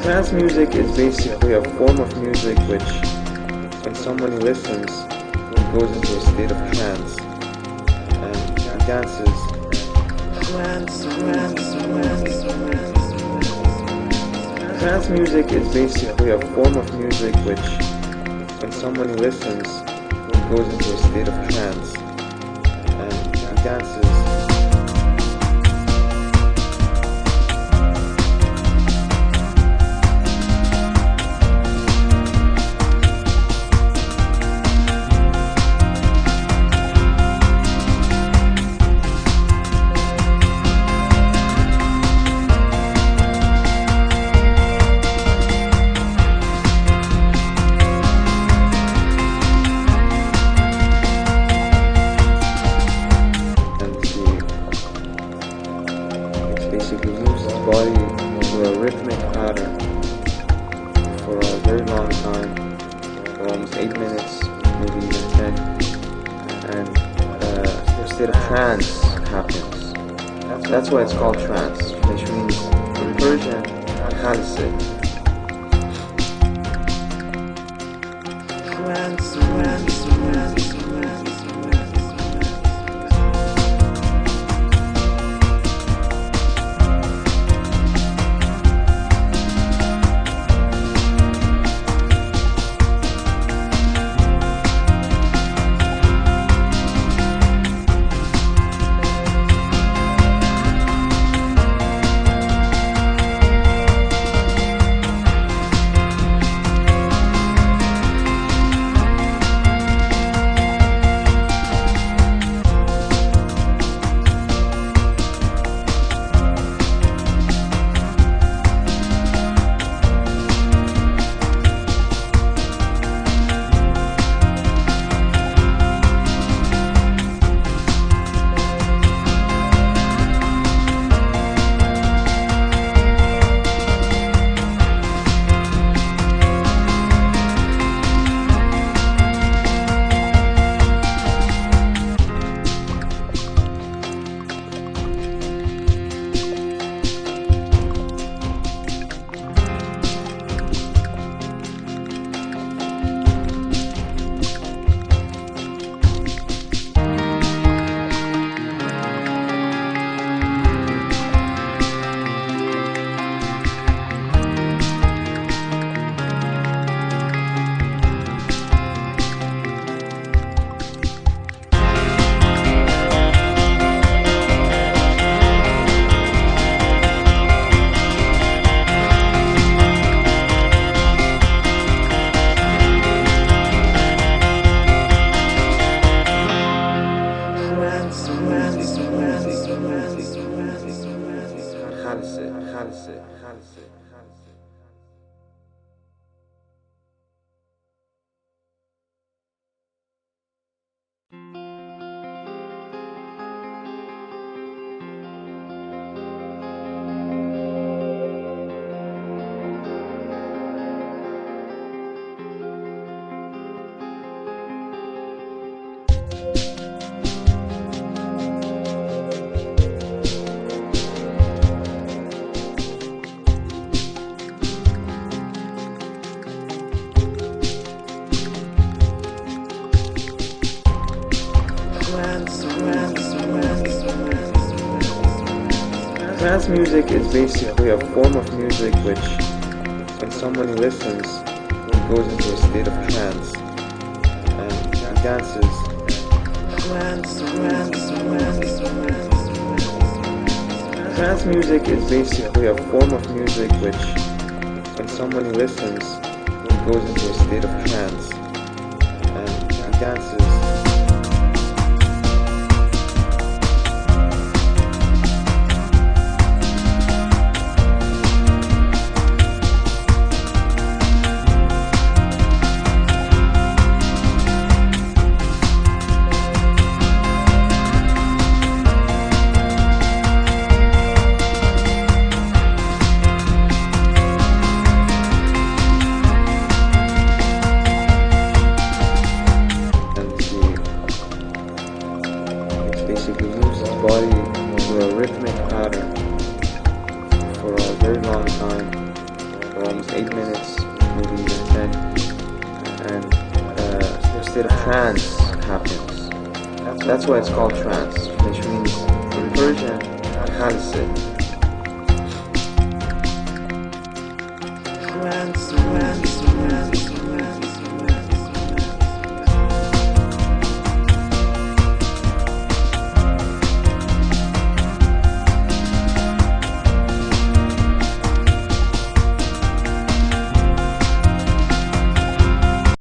Trance music is basically a form of music which, when someone listens, goes into a state of trance and dances. Trance music is basically a form of music which, when someone listens, goes into a state of trance and dances. That's why it's called trance, which means in Persian, خالصة. Trance music is basically a form of music which, when someone listens, goes into a state of trance and dances. Trance music is basically a form of music which, when someone listens, goes into a state of trance and dances. a rhythmic pattern for a very long time, for almost 8 minutes, maybe even 10, and your state of trance happens. That's why it's called trance, which means in Persian, trance.